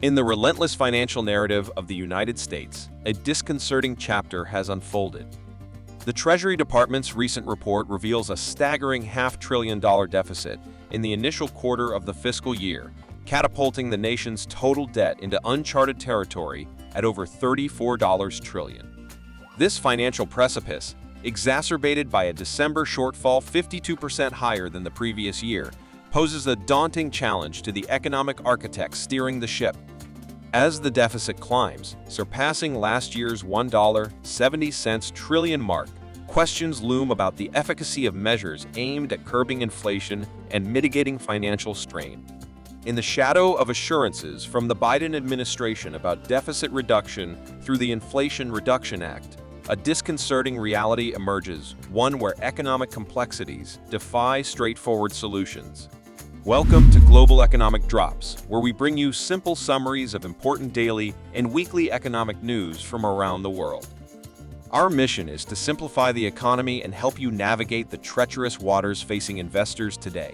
In the relentless financial narrative of the United States, a disconcerting chapter has unfolded. The Treasury Department's recent report reveals a staggering $500 billion deficit in the initial quarter of the fiscal year, catapulting the nation's total debt into uncharted territory at over $34 trillion. This financial precipice, exacerbated by a December shortfall 52% higher than the previous year, poses a daunting challenge to the economic architects steering the ship. As the deficit climbs, surpassing last year's $1.70 trillion mark, questions loom about the efficacy of measures aimed at curbing inflation and mitigating financial strain. In the shadow of assurances from the Biden administration about deficit reduction through the Inflation Reduction Act, a disconcerting reality emerges, one where economic complexities defy straightforward solutions. Welcome to Global Economic Drops, where we bring you simple summaries of important daily and weekly economic news from around the world. Our mission is to simplify the economy and help you navigate the treacherous waters facing investors today.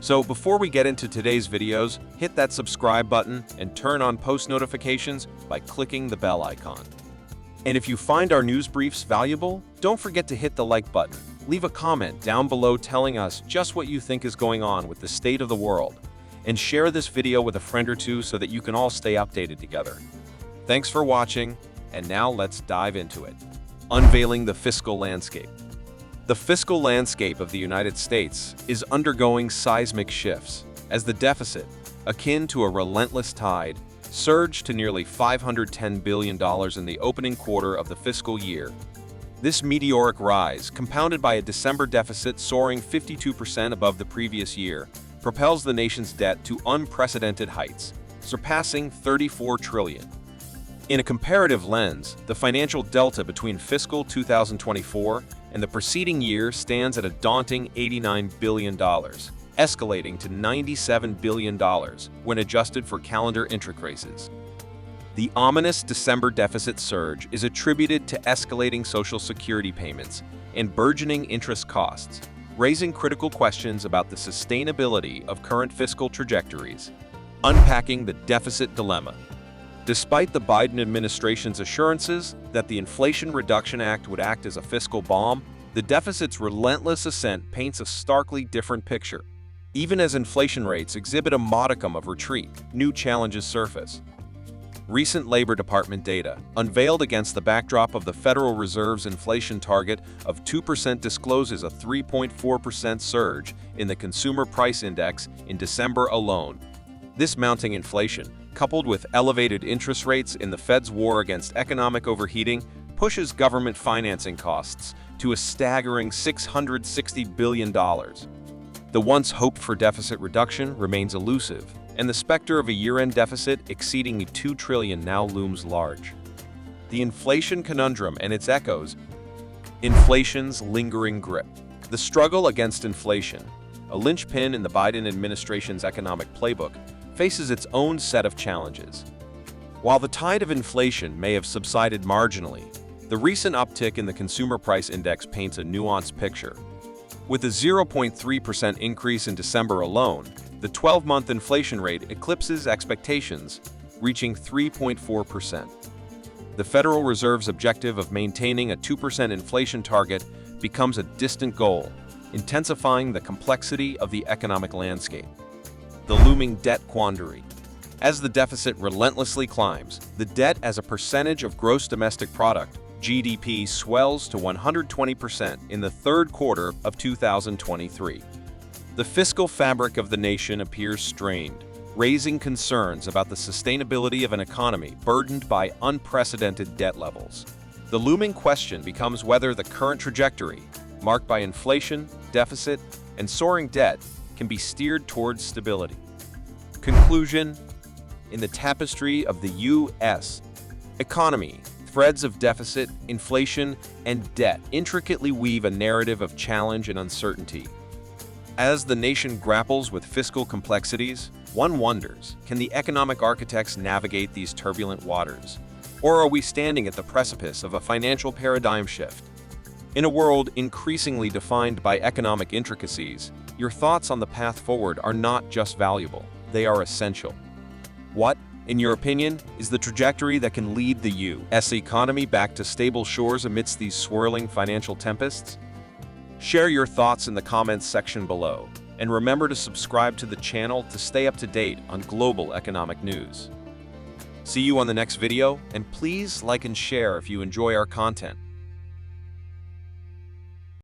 So before we get into today's videos, hit that subscribe button and turn on post notifications by clicking the bell icon. And if you find our news briefs valuable, don't forget to hit the like button. Leave a comment down below telling us just what you think is going on with the state of the world, and share this video with a friend or two so that you can all stay updated together. Thanks for watching, and now let's dive into it. Unveiling the fiscal landscape. The fiscal landscape of the United States is undergoing seismic shifts as the deficit, akin to a relentless tide, surged to nearly $510 billion in the opening quarter of the fiscal year. This meteoric rise, compounded by a December deficit soaring 52% above the previous year, propels the nation's debt to unprecedented heights, surpassing $34 trillion. In a comparative lens, the financial delta between fiscal 2024 and the preceding year stands at a daunting $89 billion, escalating to $97 billion when adjusted for calendar intracraces. The ominous December deficit surge is attributed to escalating Social Security payments and burgeoning interest costs, raising critical questions about the sustainability of current fiscal trajectories. Unpacking the deficit dilemma. Despite the Biden administration's assurances that the Inflation Reduction Act would act as a fiscal bomb, the deficit's relentless ascent paints a starkly different picture. Even as inflation rates exhibit a modicum of retreat, new challenges surface. Recent Labor Department data, unveiled against the backdrop of the Federal Reserve's inflation target of 2%, discloses a 3.4% surge in the Consumer Price Index in December alone. This mounting inflation, coupled with elevated interest rates in the Fed's war against economic overheating, pushes government financing costs to a staggering $660 billion. The once hoped-for deficit reduction remains elusive, and the specter of a year-end deficit exceeding $2 trillion now looms large. The inflation conundrum and its echoes. Inflation's lingering grip. The struggle against inflation, a linchpin in the Biden administration's economic playbook, faces its own set of challenges. While the tide of inflation may have subsided marginally, the recent uptick in the Consumer Price Index paints a nuanced picture. With a 0.3% increase in December alone, the 12-month inflation rate eclipses expectations, reaching 3.4%. The Federal Reserve's objective of maintaining a 2% inflation target becomes a distant goal, intensifying the complexity of the economic landscape. The looming debt quandary. As the deficit relentlessly climbs, the debt as a percentage of gross domestic product, GDP, swells to 120% in the third quarter of 2023. The fiscal fabric of the nation appears strained, raising concerns about the sustainability of an economy burdened by unprecedented debt levels. The looming question becomes whether the current trajectory, marked by inflation, deficit, and soaring debt, can be steered towards stability. Conclusion. In the tapestry of the U.S. economy, threads of deficit, inflation, and debt intricately weave a narrative of challenge and uncertainty. As the nation grapples with fiscal complexities, one wonders, can the economic architects navigate these turbulent waters? Or are we standing at the precipice of a financial paradigm shift? In a world increasingly defined by economic intricacies, your thoughts on the path forward are not just valuable, they are essential. What, in your opinion, is the trajectory that can lead the U.S. economy back to stable shores amidst these swirling financial tempests? Share your thoughts in the comments section below, and remember to subscribe to the channel to stay up to date on global economic news. See you on the next video, and please like and share if you enjoy our content.